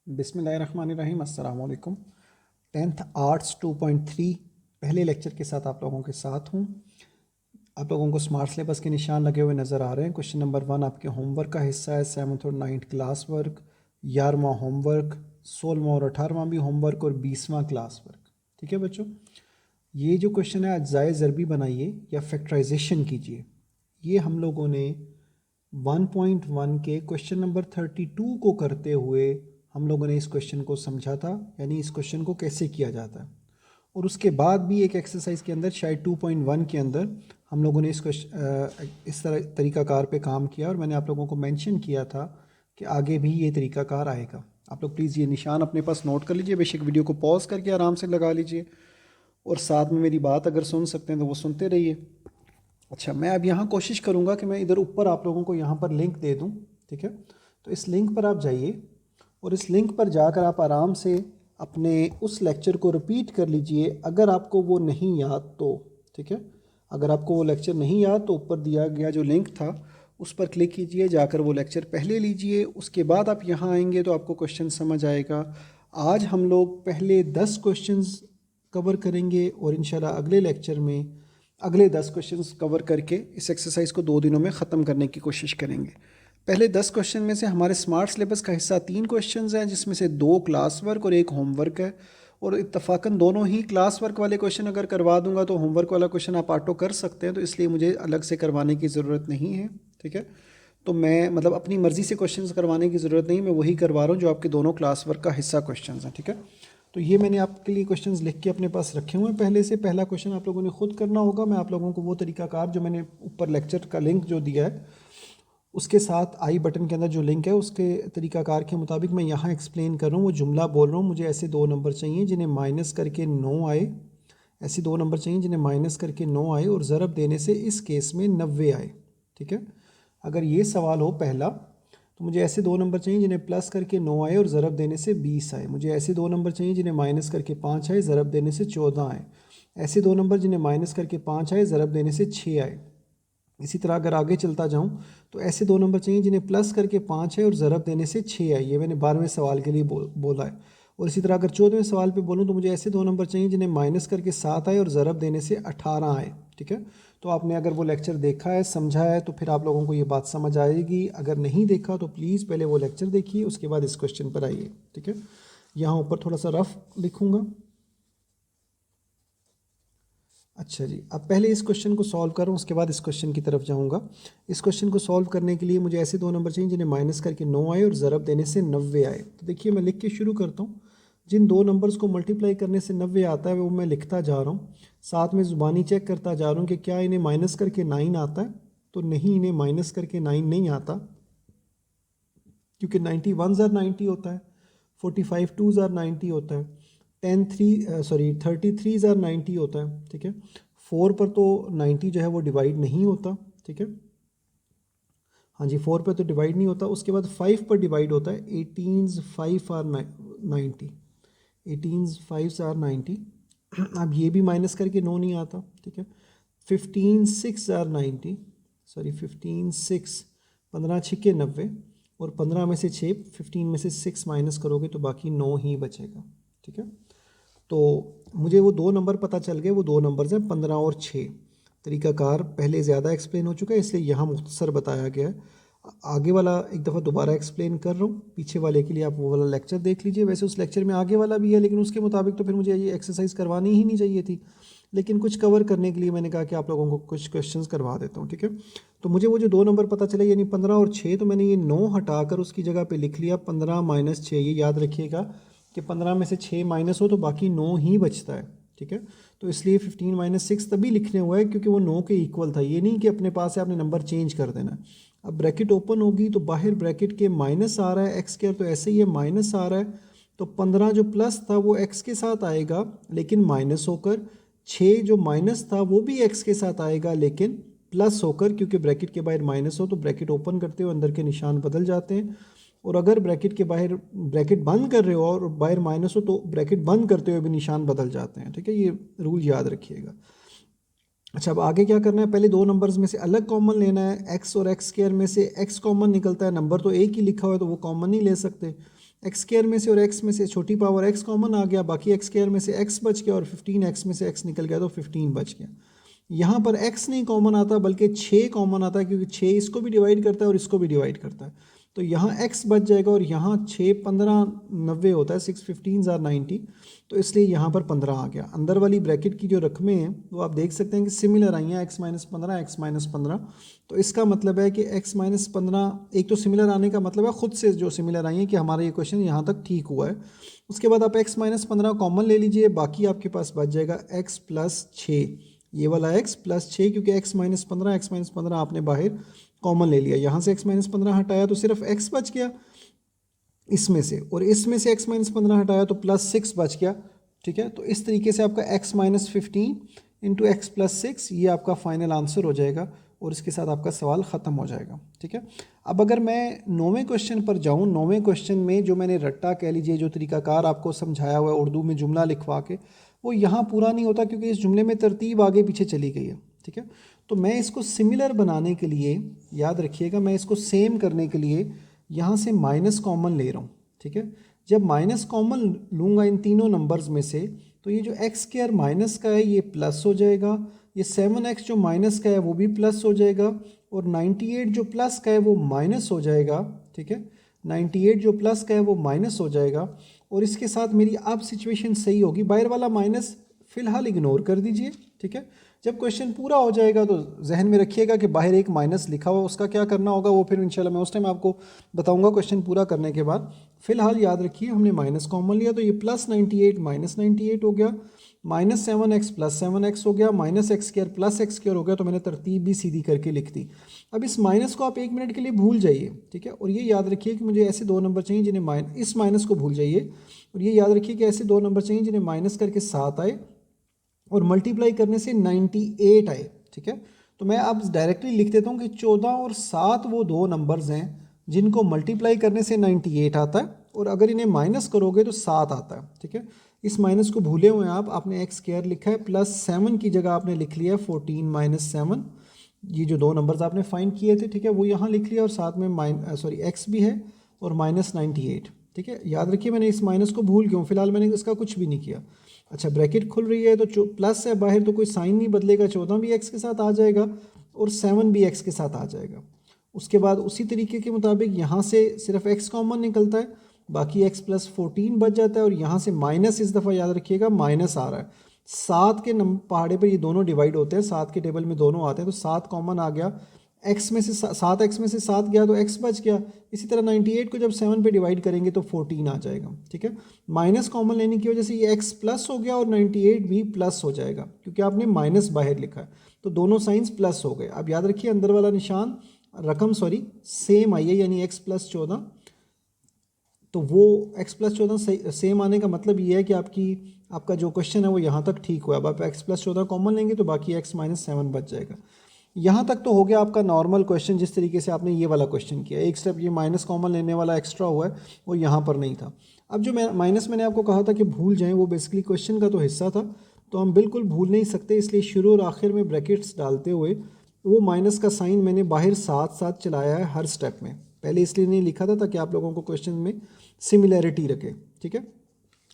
बिस्मिल्लाहिर्रहमानिर्रहीम अस्सलाम वालेकुम। 10th आर्ट्स 2.3 पहले लेक्चर के साथ आप लोगों के साथ हूँ। आप लोगों को स्मार्ट सिलेबस के निशान लगे हुए नज़र आ रहे हैं। क्वेश्चन नंबर 1 आपके होमवर्क का हिस्सा है। 7th और 9th क्लास वर्क, 11वां होमवर्क, 16वां और 18वां भी होमवर्क और 20वां क्लास वर्क। ठीक है बच्चों, ये जो क्वेश्चन है अज्जाए ज़रबी बनाइए या फैक्टराइजेशन कीजिए। ये हम लोगों ने 1.1 के क्वेश्चन नंबर 32 को करते हुए हम लोगों ने इस क्वेश्चन को समझा था, यानी इस क्वेश्चन को कैसे किया जाता है। और उसके बाद भी एक एक्सरसाइज के अंदर शायद 2.1 के अंदर हम लोगों ने इस तरह तरीकाकार पे काम किया और मैंने आप लोगों को मेंशन किया था कि आगे भी ये तरीकाकार आएगा। आप लोग प्लीज़ ये निशान अपने पास नोट कर लीजिए। बेशक वीडियो को पॉज करके आराम से लगा लीजिए और साथ में मेरी बात अगर सुन सकते हैं तो वो सुनते रहिए। अच्छा, मैं अब यहाँ कोशिश करूँगा कि मैं इधर ऊपर आप लोगों को यहाँ पर लिंक दे दूँ। ठीक है, तो इस लिंक पर आप जाइए और इस लिंक पर जाकर आप आराम से अपने उस लेक्चर को रिपीट कर लीजिए अगर आपको वो नहीं याद तो। ठीक है, अगर आपको वो लेक्चर नहीं याद तो ऊपर दिया गया जो लिंक था उस पर क्लिक कीजिए, जाकर वो लेक्चर पहले लीजिए। उसके बाद आप यहाँ आएंगे तो आपको क्वेश्चन समझ आएगा। आज हम लोग पहले 10 क्वेश्चंस कवर करेंगे और इंशाल्लाह अगले लेक्चर में अगले 10 क्वेश्चंस कवर करके इस एक्सरसाइज को 2 दिनों में ख़त्म करने की कोशिश करेंगे। पहले 10 क्वेश्चन में से हमारे स्मार्ट सिलेबस का हिस्सा 3 क्वेश्चंस हैं, जिसमें से 2 क्लास वर्क और 1 होमवर्क है। और इत्तफाकन दोनों ही क्लास वर्क वाले क्वेश्चन अगर करवा दूंगा तो होमवर्क वाला क्वेश्चन आप ऑटो कर सकते हैं, तो इसलिए मुझे अलग से करवाने की ज़रूरत नहीं है। ठीक है, तो मैं मतलब अपनी मर्ज़ी से क्वेश्चंस करवाने की ज़रूरत नहीं, मैं वही करवा रहा हूँ जो आपके दोनों क्लास वर्क का हिस्सा क्वेश्चंस हैं। ठीक है, तो ये मैंने आपके लिए क्वेश्चंस लिख के अपने पास रखे हुए हैं पहले से। पहला क्वेश्चन आप लोगों ने खुद करना होगा। मैं आप लोगों को वो तरीकाकार जो मैंने ऊपर लेक्चर का लिंक जो दिया है उसके साथ आई बटन के अंदर जो लिंक है उसके तरीकाकार के मुताबिक मैं यहाँ एक्सप्लेन कर रहा हूँ, वो जुमला बोल रहा हूँ। मुझे ऐसे 2 नंबर चाहिए जिन्हें माइनस करके 9 आए, ऐसे 2 नंबर चाहिए जिन्हें माइनस करके 9 आए और ज़रब देने से इस केस में 90 आए। ठीक है, अगर ये सवाल हो पहला तो मुझे ऐसे 2 नंबर चाहिए जिन्हें प्लस करके 9 आए और ज़रब देने से 20 आए। मुझे ऐसे 2 नंबर चाहिए जिन्हें माइनस करके 5 आए, ज़रब देने से 14 आए। ऐसे 2 नंबर जिन्हें माइनस करके 5 आए, ज़रब देने से 6 आए। इसी तरह अगर आगे चलता जाऊं तो ऐसे 2 नंबर चाहिए जिन्हें प्लस करके 5 है और ज़रब देने से 6 है। ये मैंने 12वें सवाल के लिए बोला है। और इसी तरह अगर 14वें सवाल पे बोलूं तो मुझे ऐसे 2 नंबर चाहिए जिन्हें माइनस करके 7 आए और ज़रब देने से 18 आए। ठीक है, तो आपने अगर वो लेक्चर देखा है, समझा है, तो फिर आप लोगों को ये बात समझ आएगी। अगर नहीं देखा तो प्लीज़ पहले वो लेक्चर देखिए, उसके बाद इस क्वेश्चन पर आइए। ठीक है, यहाँ ऊपर थोड़ा सा रफ लिखूँगा। अच्छा जी, अब पहले इस क्वेश्चन को सॉल्व करूँ, उसके बाद इस क्वेश्चन की तरफ जाऊँगा। इस क्वेश्चन को सॉल्व करने के लिए मुझे ऐसे 2 नंबर चाहिए जिन्हें माइनस करके 9 आए और ज़रब देने से 90 आए। तो देखिए मैं लिख के शुरू करता हूँ। जिन 2 नंबर्स को मल्टीप्लाई करने से 90 आता है वो मैं लिखता जा रहा हूँ। साथ में ज़ुबानी चेक करता जा रहा हूँ कि क्या इन्हें माइनस करके 9 आता है। तो नहीं, इन्हें माइनस करके 9 नहीं आता, क्योंकि 90 1 ज़ार 90 होता है, 45 2 ज़ार 90 होता है, 33 ज़ार 90 होता है। ठीक है, 4 पर तो 90 जो है वो डिवाइड नहीं होता। ठीक है, हाँ जी, 4 पर तो डिवाइड नहीं होता। उसके बाद 5 पर डिवाइड होता है। 18 5 आर 90, 18 5 आर 90। अब ये भी माइनस करके 9 नहीं आता। ठीक है, 15 6 आर 90, 15 6, 15 छिके 90 और 15 में से 6, 15 में से 6 माइनस करोगे तो बाकी 9 ही बचेगा। ठीक है, तो मुझे वो 2 नंबर पता चल गए। वो 2 नंबर्स हैं 15 और 6। तरीकाकार पहले ज़्यादा एक्सप्लेन हो चुका है, इसलिए यहाँ मुख्तसर बताया गया है। आगे वाला एक दफ़ा दोबारा एक्सप्लेन कर रहा हूँ। पीछे वाले के लिए आप वो वाला लेक्चर देख लीजिए। वैसे उस लेक्चर में आगे वाला भी है, लेकिन उसके मुताबिक तो फिर मुझे ये एक्सरसाइज करवानी ही नहीं चाहिए थी, लेकिन कुछ कवर करने के लिए मैंने कहा कि आप लोगों को कुछ क्वेश्चंस करवा देता हूँ। ठीक है, तो मुझे वो जो 2 नंबर पता चले यानी 15 और 6, तो मैंने ये 9 हटाकर उसकी जगह पे लिख लिया 15 माइनस 6। ये याद रखिएगा कि 15 में से 6 माइनस हो तो बाकी 9 ही बचता है। ठीक है, तो इसलिए 15 माइनस 6 तभी लिखने हुआ है क्योंकि वो 9 के इक्वल था। ये नहीं कि अपने पास से आपने नंबर चेंज कर देना। अब ब्रैकेट ओपन होगी तो बाहर ब्रैकेट के माइनस आ रहा है एक्स स्क्वायर, तो ऐसे ही ये माइनस आ रहा है, तो 15 जो प्लस था वो एक्स के साथ आएगा लेकिन माइनस होकर, 6 जो माइनस था वो भी एक्स के साथ आएगा लेकिन प्लस होकर, क्योंकि ब्रैकेट के बाहर माइनस हो तो ब्रैकेट ओपन करते हुए अंदर के निशान बदल जाते हैं। और अगर ब्रैकेट के बाहर ब्रैकेट बंद कर रहे हो और बाहर माइनस हो तो ब्रैकेट बंद करते हुए भी निशान बदल जाते हैं। ठीक है, ये रूल याद रखिएगा। अच्छा, अब आगे क्या करना है, पहले 2 नंबर्स में से अलग कॉमन लेना है। एक्स और एक्स स्क्वायर में से एक्स कॉमन निकलता है, नंबर तो एक ही लिखा हुआ है तो वो कॉमन नहीं ले सकते। एक्स स्क्वायर में से और एक्स में से छोटी पावर एक्स कॉमन आ गया, बाकी एक्स स्क्वायर में से एक्स बच गया और 15 एक्स में से एक्स निकल गया तो 15 बच गया। यहाँ पर x नहीं कॉमन आता बल्कि 6 कॉमन आता है, क्योंकि 6 इसको भी डिवाइड करता है और इसको भी डिवाइड करता है। तो यहाँ x बच जाएगा और यहाँ 6 15 90 होता है, 6 15 आर 90, तो इसलिए यहाँ पर 15 आ गया। अंदर वाली ब्रैकेट की जो रकमें हैं वो आप देख सकते हैं कि सिमिलर आई हैं, x माइनस 15 x माइनस 15। तो इसका मतलब है कि x माइनस 15 एक तो सिमिलर आने का मतलब है खुद से जो सिमिलर आई है कि हमारा ये क्वेश्चन यहाँ तक ठीक हुआ है। उसके बाद आप x माइनस 15 कॉमन ले लीजिए, बाकी आपके पास बच जाएगा x प्लस 6, ये वाला x प्लस 6, क्योंकि x माइनस 15 आपने बाहर कॉमन ले लिया। यहाँ से x माइनस 15 हटाया तो सिर्फ x बच गया इसमें से, और इसमें से x माइनस 15 हटाया तो प्लस 6 बच गया। ठीक है, तो इस तरीके से आपका x minus 15 into x plus 6 ये आपका फाइनल आंसर हो जाएगा और इसके साथ आपका सवाल ख़त्म हो जाएगा। ठीक है, अब अगर मैं 9वें क्वेश्चन पर जाऊँ, 9वें क्वेश्चन में जो मैंने रट्टा कह लीजिए जो तरीकाकार आपको समझाया हुआ है उर्दू में जुमला लिखवा के, वो यहाँ पूरा नहीं होता क्योंकि इस जुमले में तरतीब आगे पीछे चली गई है। ठीक है, तो मैं इसको सिमिलर बनाने के लिए, याद रखिएगा, मैं इसको सेम करने के लिए यहाँ से माइनस कॉमन ले रहा हूँ। ठीक है, जब माइनस कॉमन लूँगा इन तीनों नंबर्स में से तो ये जो एक्स स्क्वायर माइनस का है ये प्लस हो जाएगा, ये 7x जो माइनस का है वो भी प्लस हो जाएगा, और 98 जो प्लस का है वो माइनस हो जाएगा। ठीक है, 98 जो प्लस का है वो माइनस हो जाएगा, और इसके साथ मेरी अब सिचुएशन सही होगी। बाहर वाला माइनस फ़िलहाल इग्नोर कर दीजिए। ठीक है, जब क्वेश्चन पूरा हो जाएगा तो जहन में रखिएगा कि बाहर एक माइनस लिखा हुआ, उसका क्या करना होगा वो फिर इंशाल्लाह मैं उस टाइम आपको बताऊंगा क्वेश्चन पूरा करने के बाद। फिलहाल याद रखिए हमने माइनस कॉमन लिया तो ये प्लस 98 माइनस 98 हो गया, माइनस 7x प्लस 7x हो गया, minus x square plus x square हो गया। तो मैंने तरतीब भी सीधी करके लिख दी। अब इस माइनस को आप 1 मिनट के लिए भूल जाइए। ठीक है, और ये याद रखिए कि मुझे ऐसे 2 नंबर चाहिए जिन्हें इस माइनस को भूल जाइए, और ये याद रखिए कि ऐसे 2 नंबर चाहिए जिन्हें माइनस करके 7 आए और मल्टीप्लाई करने से 98 आए। ठीक है, तो मैं अब डायरेक्टली लिख देता हूँ कि 14 और 7 वो 2 नंबर्स हैं जिनको मल्टीप्लाई करने से 98 आता है, और अगर इन्हें माइनस करोगे तो 7 आता है। ठीक है, इस माइनस को भूले हुए आप, आपने एक्स स्क्वायर लिखा है, प्लस 7 की जगह आपने लिख लिया 14 माइनस 7, ये जो 2 नंबर्स आपने फाइंड किए थे। ठीक है, वो यहाँ लिख लिया, और साथ में एक्स भी है और माइनस 98। ठीक है, याद रखिए मैंने इस माइनस को भूल गया हूँ, फिलहाल मैंने इसका कुछ भी नहीं किया। अच्छा, ब्रैकेट खुल रही है तो प्लस है बाहर तो कोई साइन नहीं बदलेगा, 14 भी एक्स के साथ आ जाएगा और 7 भी एक्स के साथ आ जाएगा। उसके बाद उसी तरीके के मुताबिक यहाँ से सिर्फ एक्स कॉमन निकलता है, बाकी एक्स प्लस 14 बच जाता है, और यहाँ से माइनस इस दफ़ा याद रखिएगा माइनस आ रहा है। 7 के पहाड़े पर ये दोनों डिवाइड होते हैं, 7 के टेबल में दोनों आते हैं, तो 7 कॉमन आ गया, एक्स में से 7 एक्स में से 7 गया तो एक्स बच गया। इसी तरह 98 को जब 7 पे डिवाइड करेंगे तो 14 आ जाएगा। ठीक है, माइनस कॉमन लेने की वजह से ये एक्स प्लस हो गया और 98 भी प्लस हो जाएगा क्योंकि आपने माइनस बाहर लिखा है, तो दोनों साइंस प्लस हो गए। अब याद रखिए अंदर वाला निशान रकम सेम आई है, यानी एक्स प्लस 14, तो वो एक्स प्लस 14 सेम आने का मतलब ये है कि आपका जो क्वेश्चन है वो यहाँ तक ठीक हुआ। अब आप एक्स प्लस 14 कॉमन लेंगे तो बाकी एक्स माइनस 7 बच जाएगा। यहाँ तक तो हो गया आपका नॉर्मल क्वेश्चन, जिस तरीके से आपने ये वाला क्वेश्चन किया। एक स्टेप ये माइनस कॉमन लेने वाला एक्स्ट्रा हुआ है, वो यहाँ पर नहीं था। अब जो माइनस मैंने आपको कहा था कि भूल जाएं, वो बेसिकली क्वेश्चन का तो हिस्सा था, तो हम बिल्कुल भूल नहीं सकते, इसलिए शुरू और आखिर में ब्रैकेट्स डालते हुए वो माइनस का साइन मैंने बाहर साथ साथ चलाया है हर स्टेप में। पहले इसलिए नहीं लिखा था ताकि आप लोगों को क्वेश्चन में सिमिलैरिटी रखे। ठीक है,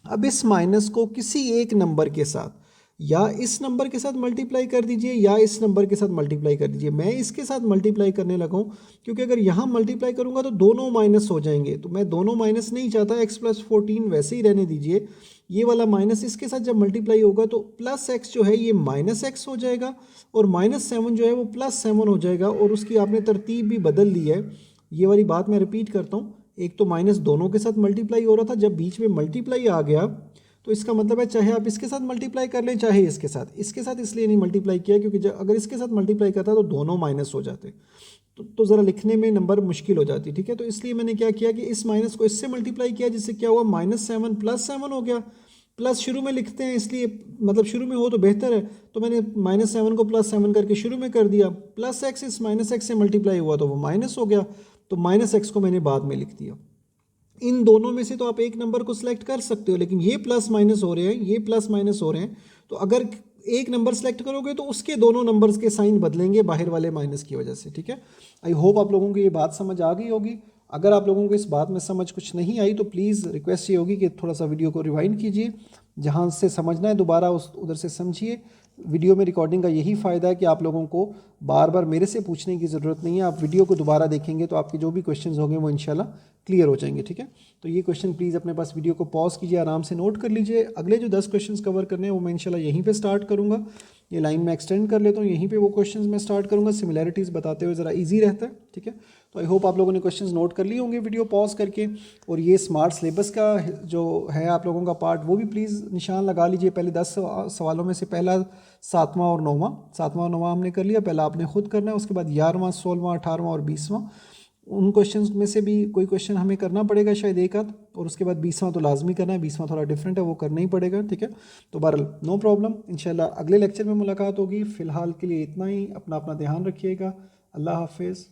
अब इस माइनस को किसी एक नंबर के साथ या इस नंबर के साथ मल्टीप्लाई कर दीजिए या इस नंबर के साथ मल्टीप्लाई कर दीजिए। मैं इसके साथ मल्टीप्लाई करने लगा हूँ क्योंकि अगर यहाँ मल्टीप्लाई करूँगा तो दोनों माइनस हो जाएंगे, तो मैं दोनों माइनस नहीं चाहता। एक्स प्लस 14 वैसे ही रहने दीजिए, ये वाला माइनस इसके साथ जब मल्टीप्लाई होगा तो प्लस एक्स जो है ये माइनस एक्स हो जाएगा और माइनस 7 जो है वो प्लस 7 हो जाएगा, और उसकी आपने तरतीब भी बदल दी है। ये वाली बात मैं रिपीट करता हूँ, एक तो माइनस दोनों के साथ मल्टीप्लाई हो रहा था, जब बीच में मल्टीप्लाई आ गया तो इसका मतलब है चाहे आप इसके साथ मल्टीप्लाई कर लें चाहे इसके साथ इसलिए नहीं मल्टीप्लाई किया क्योंकि अगर इसके साथ मल्टीप्लाई करता तो दोनों माइनस हो जाते, तो ज़रा लिखने में नंबर मुश्किल हो जाती। ठीक है, तो इसलिए मैंने क्या किया कि इस माइनस को इससे मल्टीप्लाई किया, जिससे क्या हुआ -7 प्लस 7 हो गया। प्लस शुरू में लिखते हैं इसलिए मतलब शुरू में हो तो बेहतर है, तो मैंने -7 को +7 करके शुरू में कर दिया। प्लस एक्स इस माइनस एक्स से मल्टीप्लाई हुआ तो वो माइनस हो गया, तो माइनस एक्स को मैंने बाद में लिख दिया। इन दोनों में से तो आप एक नंबर को सिलेक्ट कर सकते हो, लेकिन ये प्लस माइनस हो रहे हैं, ये प्लस माइनस हो रहे हैं, तो अगर एक नंबर सेलेक्ट करोगे तो उसके दोनों नंबर्स के साइन बदलेंगे बाहर वाले माइनस की वजह से। ठीक है, आई होप आप लोगों को ये बात समझ आ गई होगी। अगर आप लोगों को इस बात में समझ कुछ नहीं आई तो प्लीज़ रिक्वेस्ट ये होगी कि थोड़ा सा वीडियो को रिवाइंड कीजिए, जहाँ से समझना है दोबारा उस उधर से समझिए। वीडियो में रिकॉर्डिंग का यही फ़ायदा है कि आप लोगों को बार बार मेरे से पूछने की ज़रूरत नहीं है, आप वीडियो को दोबारा देखेंगे तो आपके जो भी क्वेश्चंस होंगे वो इंशाल्लाह क्लियर हो जाएंगे। ठीक है, तो ये क्वेश्चन प्लीज़ अपने पास वीडियो को पॉज कीजिए, आराम से नोट कर लीजिए। अगले जो 10 क्वेश्चंस कवर करने हैं वो मैं इंशाल्लाह यहीं पे स्टार्ट करूँगा। ये लाइन में एक्सटेंड कर लेता हूँ, यहीं पे वो क्वेश्चंस मैं स्टार्ट करूँगा, सिमिलैरिटीज़ बताते हुए ज़रा इजी रहता है। ठीक है, तो आई होप आप लोगों ने क्वेश्चंस नोट कर लिए होंगे वीडियो पॉज करके। और ये स्मार्ट सिलेबस का जो है आप लोगों का पार्ट, वो भी प्लीज़ निशान लगा लीजिए। पहले 10 सवालों में से पहला 7वां और 9वां हमने कर लिया, पहला आपने खुद करना है, उसके बाद 11वां 16वां 18वां और 20वां। उन क्वेश्चंस में से भी कोई क्वेश्चन हमें करना पड़ेगा शायद एक आध, और उसके बाद 20वां तो लाजमी करना है, 20वां थोड़ा डिफरेंट है, वो करना ही पड़ेगा। ठीक है, तो बहरहाल नो प्रॉब्लम, इंशाल्लाह अगले लेक्चर में मुलाकात होगी। फ़िलहाल के लिए इतना ही, अपना ध्यान रखिएगा। अल्लाह हाफिज़।